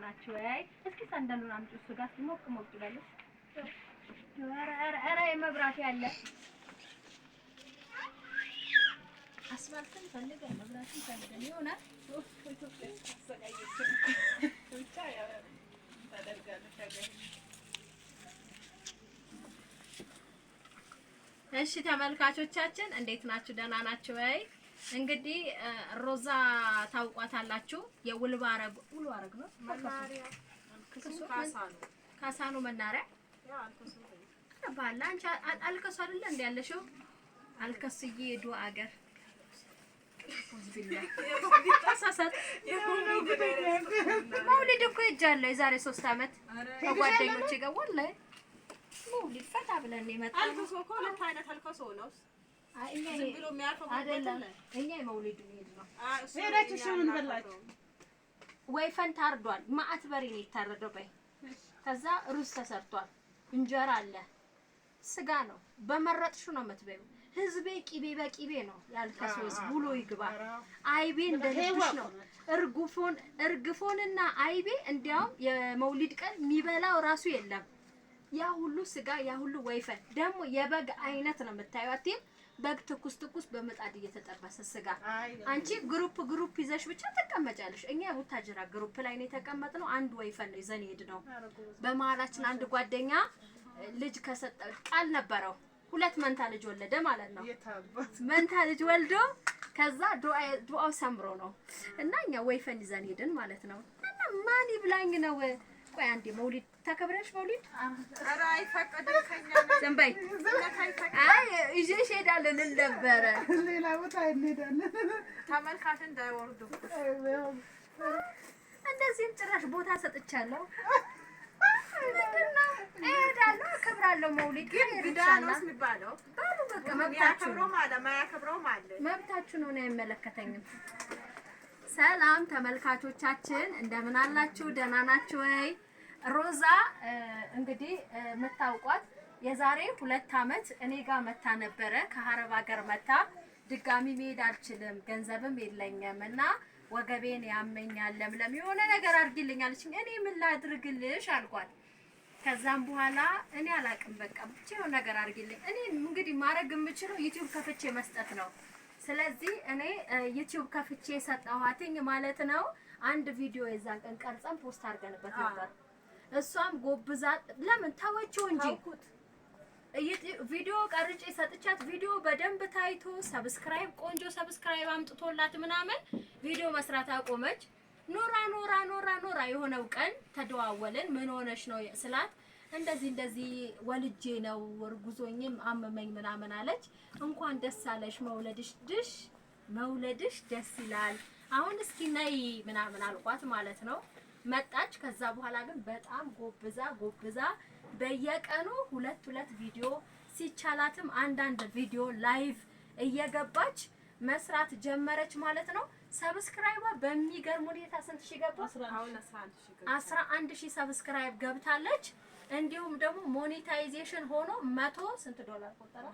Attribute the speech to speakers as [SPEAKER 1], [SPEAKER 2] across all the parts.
[SPEAKER 1] ናችሁ ወይ? እስኪ ሰንደሉን አምጪ። እሱ ጋር ሞቅ ሞቅ ይላል። ኧረ መብራት ያለ አስፋልትን ፈልገን መብራትን ፈልገን ይሆናል። ኢትዮጵያ ተሰቃየች ብቻ ያው ታደርጋለች ሀገር። እሺ ተመልካቾቻችን እንዴት ናችሁ? ደህና ናችሁ ወይ? እንግዲህ ሮዛ ታውቋታላችሁ። የውልባረግ ነው መናሪያ ካሳኑ መናሪያ ባላ አንቺ አልከሱ አይደለ እንደ ያለሽው አልከስዬ ዱ አገር መውሊድ እኮ ሄጃለሁ የዛሬ 3 አመት ከጓደኞቼ ጋር ወላሂ መውሊድ ፈታ ብለን የመጣው አልከሶ እኮ ሁለት አይነት አልከሶ ነው። ዝም ብሎ የሚያርፈው አይደለም። እኛ የመውሊድ ሄድ ነው። ሄዳችሁ ምን በላችሁ? ወይፈን ታርዷል። ማአት በሬ ነው የታረደው። በይ ከዛ ሩዝ ተሰርቷል። እንጀራ አለ። ስጋ ነው። በመረጥሹ ነው የምትበዩ። ህዝቤ ቂቤ በቂቤ ነው ያልከሶስ ብሎ ይግባ። አይቤ እንደልብሽ ነው። እርግፎንና አይቤ እንዲያውም የመውሊድ ቀን የሚበላው ራሱ የለም። ያ ሁሉ ስጋ ያ ሁሉ ወይፈን ደግሞ የበግ አይነት ነው የምታዩት። በግ ትኩስ በመጣድ እየተጠበሰ ስጋ። አንቺ ግሩፕ ይዘሽ ብቻ ተቀመጫለሽ። እኛ ቡታጅራ ግሩፕ ላይ ነው የተቀመጥነው። አንድ ወይፈን ነው ይዘን ሄድነው። በመሀላችን አንድ ጓደኛ ልጅ ከሰጠ ቃል ነበረው 2 መንታ ልጅ ወለደ ማለት ነው። መንታ ልጅ ወልዶ ከዛ ዱዓው ሰምሮ ነው እና እኛ ወይፈን ይዘን ሄድን ማለት ነው። እና ማን ይብላኝ ነው። ቆይ አንዴ መውሊድ ተከብረሽ መውሊድ ኧረ አይፈቀድም ከኛ ነው ዘንባይ አይ ይዤሽ ሄዳለሁ ልል ነበረ። ሌላ ቦታ እንሄዳለን ተመልካች እንዳይወርዱ እንደዚህም ጭራሽ ቦታ ሰጥቻለሁ። ምንድነው እሄዳለሁ አከብራለሁ። መውሊድ ግዳኖስ የሚባለው ባሉ በቃ መብታችሁ ነው ማለት ማያከብረው ማለት መብታችሁ ነው። እኔ አይመለከተኝም። ሰላም ተመልካቾቻችን እንደምን አላችሁ? ደህና ናችሁ ወይ? ሮዛ እንግዲህ መታውቋት የዛሬ 2 አመት እኔ ጋር መታ ነበረ። ከሀረብ ሀገር መታ ድጋሚ መሄድ አልችልም ገንዘብም የለኝም እና ወገቤን ያመኛል ለምለም የሆነ ነገር አድርጊልኛለች። እኔ ምን ላድርግልሽ አልኳት። ከዛም በኋላ እኔ አላቅም በቃ ብቻ የሆነ ነገር አድርጊልኝ። እኔ እንግዲህ ማድረግ የምችለው ዩቲዩብ ከፍቼ መስጠት ነው። ስለዚህ እኔ ዩቲዩብ ከፍቼ ሰጣኋትኝ ማለት ነው። አንድ ቪዲዮ የዛን ቀን ቀርጸን ፖስት አድርገንበት ነበር። እሷም ጎብዛ ለምን ታወጪው እንጂ ቪዲዮ ቀርጬ ሰጥቻት ቪዲዮ በደንብ ታይቶ ሰብስክራይብ ቆንጆ ሰብስክራይብ አምጥቶላት ምናምን ቪዲዮ መስራት አቆመች። ኖራ የሆነው ቀን ተደዋወልን። ምን ሆነሽ ነው ስላት እንደዚህ ወልጄ ነው እርጉዞኝም አመመኝ ምናምን አለች። እንኳን ደስ አለሽ መውለድሽ ደስ ይላል። አሁን እስኪ ነይ ምናምን አልኳት ማለት ነው። መጣች። ከዛ በኋላ ግን በጣም ጎብዛ በየቀኑ 2 ቪዲዮ ሲቻላትም አንዳንድ ቪዲዮ ላይቭ እየገባች መስራት ጀመረች ማለት ነው። ሰብስክራይቧ በሚገርም ሁኔታ ስንት ሺህ ገባ? 11000 ሰብስክራይብ ገብታለች። እንዲሁም ደግሞ ሞኔታይዜሽን ሆኖ 100 ስንት ዶላር ቆጠራ?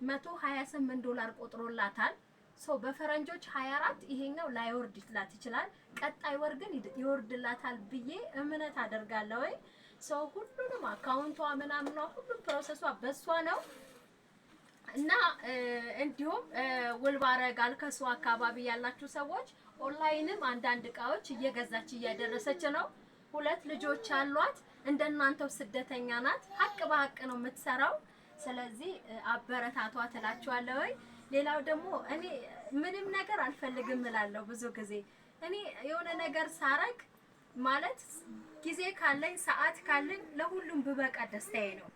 [SPEAKER 1] 128 ዶላር ቆጥሮላታል። ሶ በፈረንጆች 24 ይሄኛው ላይወርድላት ይችላል። ቀጣይ ወር ግን ይወርድላታል ብዬ እምነት አደርጋለሁ። ሶ ሁሉንም አካውንቷ ምናምኗ ሁሉም ፕሮሰሷ በሷ ነው እና እንዲሁም ውልባረግ አልከሱ አካባቢ ያላችሁ ሰዎች ኦንላይንም አንዳንድ እቃዎች እየገዛች እያደረሰች ነው። 2 ልጆች አሏት። እንደናንተው ስደተኛ ናት። ሀቅ በሀቅ ነው የምትሰራው። ስለዚህ አበረታቷ ትላችኋለሁ። ሌላው ደግሞ እኔ ምንም ነገር አልፈልግም እላለሁ ብዙ ጊዜ። እኔ የሆነ ነገር ሳረግ ማለት ጊዜ ካለኝ ሰዓት ካለኝ ለሁሉም ብበቃ ደስታዬ ነው።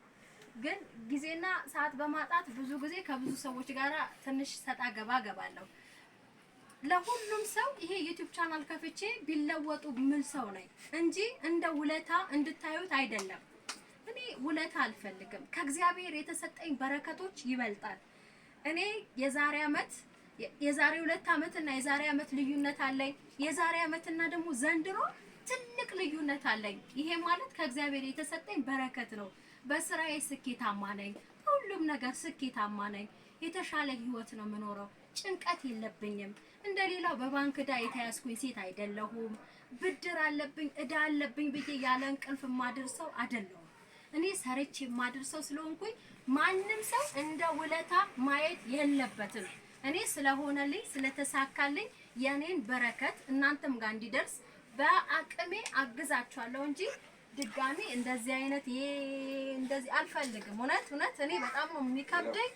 [SPEAKER 1] ግን ጊዜና ሰዓት በማጣት ብዙ ጊዜ ከብዙ ሰዎች ጋር ትንሽ ሰጣ ገባለሁ። ለሁሉም ሰው ይሄ ዩቲዩብ ቻናል ከፍቼ ቢለወጡ ምን ሰው ነኝ እንጂ እንደ ውለታ እንድታዩት አይደለም። እኔ ውለታ አልፈልግም። ከእግዚአብሔር የተሰጠኝ በረከቶች ይበልጣል። እኔ የዛሬ 2 አመት እና የዛሬ አመት ልዩነት አለኝ። የዛሬ አመትና ደግሞ ዘንድሮ ትልቅ ልዩነት አለኝ። ይሄ ማለት ከእግዚአብሔር የተሰጠኝ በረከት ነው። በስራዬ ስኬታማ ነኝ። ሁሉም ነገር ስኬታማ ነኝ። የተሻለ ህይወት ነው የምኖረው። ጭንቀት የለብኝም። እንደሌላው በባንክ ዕዳ የተያዝኩኝ ሴት አይደለሁም። ብድር አለብኝ ዕዳ አለብኝ ብዬ ያለ እንቅልፍ ማድርሰው አይደለሁም። እኔ ሰርቼ ማድርሰው ስለሆንኩኝ ማንም ሰው እንደ ውለታ ማየት የለበትም። እኔ ስለሆነልኝ ስለተሳካልኝ የኔን በረከት እናንተም ጋር እንዲደርስ በአቅሜ አግዛችኋለሁ እንጂ ድጋሚ እንደዚህ አይነት እንደዚህ አልፈልግም። እውነት እኔ በጣም ነው የሚከብደኝ፣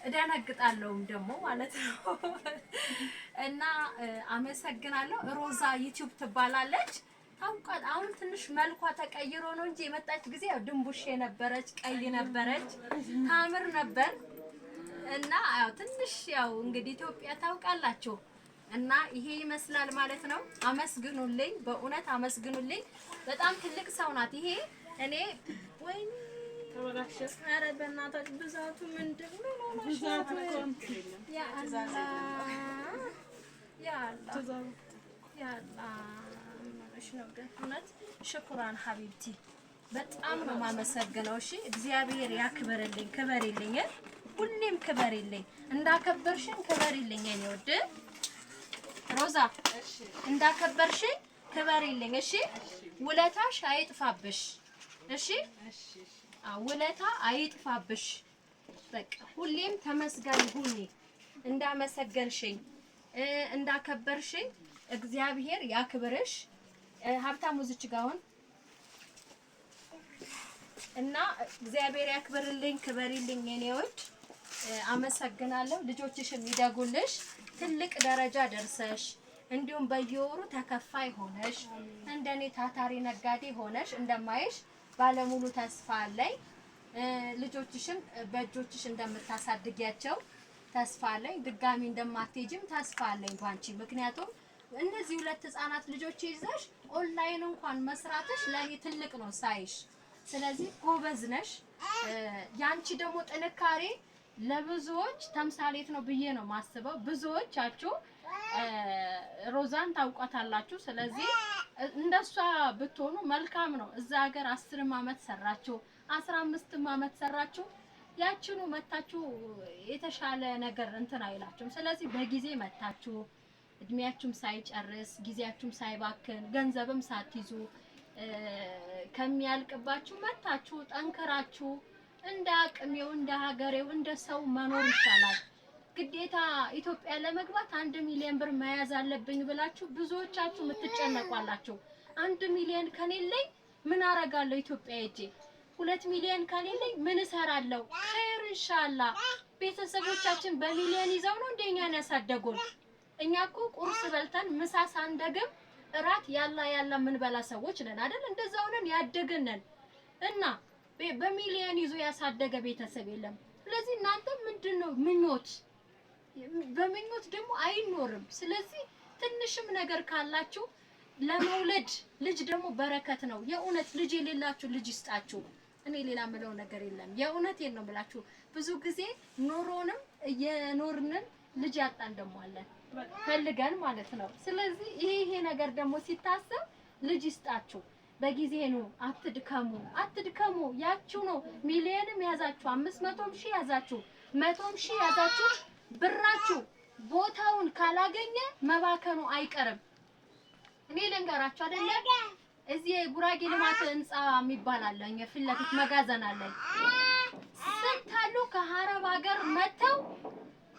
[SPEAKER 1] እደነግጣለሁም ደግሞ ማለት ነው። እና አመሰግናለሁ። ሮዛ ዩቲዩብ ትባላለች። ታውቃት አሁን ትንሽ መልኳ ተቀይሮ ነው እንጂ የመጣች ጊዜ ያው ድንቡሽ ነበረች፣ ቀይ ነበረች፣ ታምር ነበር። እና ያው ትንሽ ያው እንግዲህ ኢትዮጵያ ታውቃላችሁ። እና ይሄ ይመስላል ማለት ነው። አመስግኑልኝ፣ በእውነት አመስግኑልኝ። በጣም ትልቅ ሰው ናት። ይሄ እኔ ወይ ተወራሽ አረ በእናታችሁ ብዛቱ ምንድነው? ብዛቱ ያ አላህ ያ አላህ ያ አላህ ነው እውነት። ሽኩራን ሀቢብቲ በጣም ነው የማመሰግነው። እሺ እግዚአብሔር ያክብርልኝ፣ ክበሪልኝ፣ ሁሌም ክበሪልኝ። እንዳከበርሽን ክበሪልኝ የኔ ወድ ሮዛ፣ እንዳከበርሽን ክበሪልኝ። እሺ ውለታሽ አይጥፋብሽ። እሺ ውለታ አይጥፋብሽ። በቃ ሁሌም ተመስገን ሁኚ። እንዳመሰገንሽኝ እንዳከበርሽኝ እግዚአብሔር ያክብርሽ። ሀብታሙ ዝች ጋውን እና እግዚአብሔር ያክብርልኝ፣ ክበሪልኝ የኔ ወድ። አመሰግናለሁ። ልጆችሽም ይደጉልሽ፣ ትልቅ ደረጃ ደርሰሽ እንዲሁም በየወሩ ተከፋይ ሆነሽ እንደኔ ታታሪ ነጋዴ ሆነሽ እንደማይሽ ባለሙሉ ተስፋ አለኝ። ልጆችሽም በእጆችሽ እንደምታሳድጊያቸው ተስፋ አለኝ። ድጋሚ እንደማትሄጂም ተስፋ አለኝ ባንቺ። ምክንያቱም እነዚህ ሁለት ህፃናት ልጆች ይዘሽ ኦንላይን እንኳን መስራትሽ ለኔ ትልቅ ነው ሳይሽ። ስለዚህ ጎበዝ ነሽ። ያንቺ ደግሞ ጥንካሬ ለብዙዎች ተምሳሌት ነው ብዬ ነው ማስበው። ብዙዎቻችሁ ሮዛን ታውቋታላችሁ። ስለዚህ እንደሷ ብትሆኑ መልካም ነው። እዛ ሀገር 10 አመት ሰራችሁ፣ 15 አመት ሰራችሁ፣ ያችኑ መታችሁ የተሻለ ነገር እንትን አይላችሁም። ስለዚህ በጊዜ መታችሁ እድሜያችሁም ሳይጨርስ ጊዜያችሁም ሳይባክን ገንዘብም ሳትይዙ ከሚያልቅባችሁ መታችሁ ጠንከራችሁ እንደ አቅሜው እንደ ሀገሬው እንደ ሰው መኖር ይቻላል። ግዴታ ኢትዮጵያ ለመግባት 1 ሚሊዮን ብር መያዝ አለብኝ ብላችሁ ብዙዎቻችሁ የምትጨነቋላችሁ። 1 ሚሊዮን ከሌለኝ ምን አረጋለሁ ኢትዮጵያ ሄጄ? 2 ሚሊዮን ከሌለኝ ምን እሰራለሁ? ኸይር ኢንሻአላህ። ቤተሰቦቻችን በሚሊዮን ይዘው ነው እንደኛን ያሳደጉን። እኛ እኮ ቁርስ በልተን ምሳ ሳንደግም እራት ያላ ምን በላ ሰዎች ነን አይደል? እንደዛው ነን ያደገነን እና በሚሊዮን ይዞ ያሳደገ ቤተሰብ የለም። ስለዚህ እናንተ ምንድነው ምኞት? በምኞት ደግሞ አይኖርም። ስለዚህ ትንሽም ነገር ካላችሁ ለመውለድ ልጅ ደግሞ በረከት ነው። የእውነት ልጅ የሌላችሁ ልጅ ይስጣችሁ። እኔ ሌላ ምለው ነገር የለም። የእውነቴን ነው ብላችሁ ብዙ ጊዜ ኖሮንም እየኖርንን ልጅ ያጣን ደግሞ አለን ፈልገን ማለት ነው። ስለዚህ ይሄ ነገር ደግሞ ሲታሰብ ልጅ ይስጣችሁ። በጊዜ ነው። አትድከሙ። ያችሁ ነው ሚሊዮንም ያዛችሁ 500 ሺህ ያዛችሁ 100 ሺህ ያዛችሁ ብራችሁ ቦታውን ካላገኘ መባከኑ አይቀርም። እኔ ልንገራችሁ አይደለ እዚህ ጉራጌ ልማት ህንጻ የሚባል አለ፣ እኛ ፊት ለፊት መጋዘን አለ። ስንታሉ ከሀረብ ሀገር መተው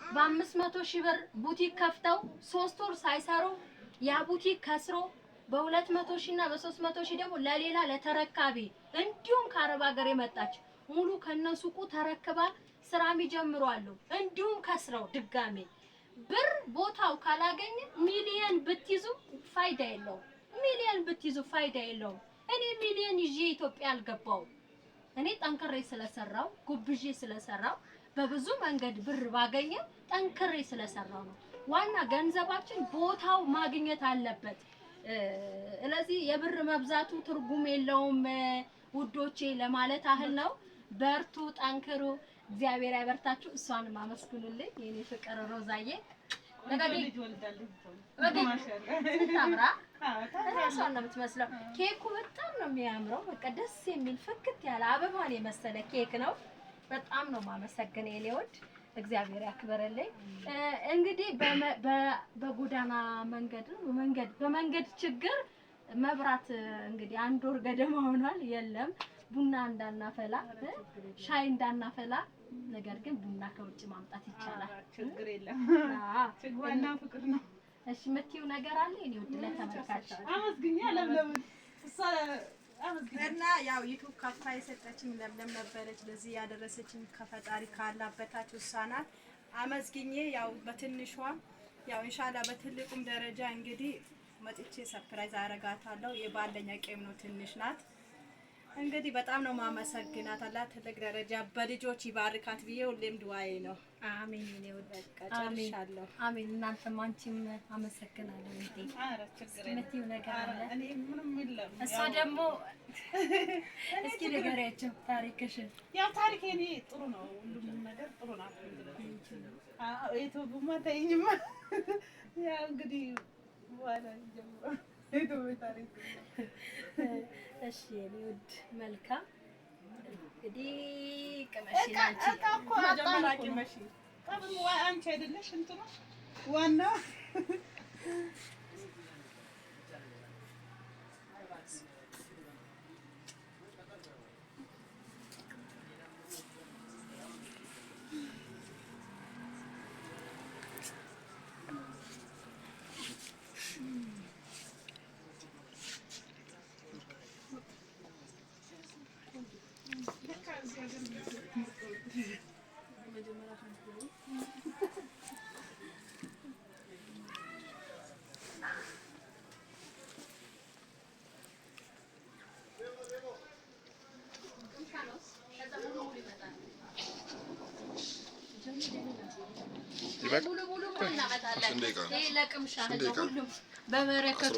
[SPEAKER 1] በ500 ሺህ ብር ቡቲክ ከፍተው 3 ወር ሳይሰሩ ያ ቡቲክ ከስሮ በ200 ሺህ እና በ300 ሺህ ደግሞ ለሌላ ለተረካቢ እንዲሁም ከአረብ ሀገር የመጣች ሙሉ ከነሱቁ ተረክባ ስራ የሚጀምሩ አሉ። እንዲሁም ከስራው ድጋሜ ብር ቦታው ካላገኘ ሚሊዮን ብትይዙ ፋይዳ የለውም። ሚሊዮን ብትይዙ ፋይዳ የለውም። እኔ ሚሊዮን ይዤ ኢትዮጵያ አልገባው። እኔ ጠንክሬ ስለሰራው ጉብዤ ስለሰራው በብዙ መንገድ ብር ባገኘ ጠንክሬ ስለሰራው ነው። ዋና ገንዘባችን ቦታው ማግኘት አለበት። ስለዚህ የብር መብዛቱ ትርጉም የለውም ውዶቼ ለማለት አህል ነው። በርቱ፣ ጠንክሩ፣ እግዚአብሔር ያበርታችሁ። እሷን ማመስግኑልኝ የኔ ፍቅር ሮዛዬ። ለጋዲ ታምራ እሷን ነው የምትመስለው። ኬኩ በጣም ነው የሚያምረው። በቃ ደስ የሚል ፍክት ያለ አበባን የመሰለ ኬክ ነው። በጣም ነው ማመሰግነው የኔ ወድ። እግዚአብሔር ያክብርልኝ። እንግዲህ በጎዳና በመንገድ ችግር መብራት እንግዲህ 1 ወር ገደማ ሆኗል። የለም ቡና እንዳናፈላ ሻይ እንዳናፈላ፣ ነገር ግን ቡና ከውጭ ማምጣት ይቻላል።
[SPEAKER 2] ችግር የለም። ዋና ፍቅር ነው።
[SPEAKER 1] እሺ የምትይው ነገር አለ? እኔ ወድ ለተመልካች
[SPEAKER 2] አመስግኛ ለምለም
[SPEAKER 3] እና ያው ዩቲዩብ ከፍታ የሰጠችኝ ለምለም ነበረች። ለዚህ ያደረሰችኝ ከፈጣሪ ካላበታች እሷ ናት። አመስግኜ ያው በትንሿ ያው ኢንሻአላህ በትልቁም ደረጃ እንግዲህ መጥቼ ሰርፕራይዝ አረጋታለሁ። የባለኛ ቄም ነው ትንሽ ናት። እንግዲህ በጣም ነው ማመሰግናት። አላህ ትልቅ ደረጃ በልጆች ይባርካት ብዬ ሁሌም ዱዓዬ ነው።
[SPEAKER 1] አሜን። እኔ
[SPEAKER 3] ወደቀጨልሻለሁ።
[SPEAKER 1] አሜን። እናንተም አንቺም አመሰግናለሁ። እንዴ የምትይው ነገር አለ?
[SPEAKER 2] እኔ ምንም የለም።
[SPEAKER 1] እሷ ደግሞ እስኪ ንገሪያቸው ታሪክሽን።
[SPEAKER 2] ያው ታሪኬ እኔ ጥሩ ነው፣ ሁሉም ነገር ጥሩ ነው። የቶቡማ ተይኝማ ያው እንግዲህ በኋላ ጀምሮ የቶቡ ታሪክ
[SPEAKER 1] እሺ የኔ ውድ መልካም እንግዲህ ቅመሽ ናንቺ
[SPEAKER 2] እኮ አጣላቂ መሽ ቀብም አንቺ አይደለሽ እንትኑ ዋናው
[SPEAKER 1] ሙሉ እናመጣለን። ለቅምሻ ሁሉም በበረከቱ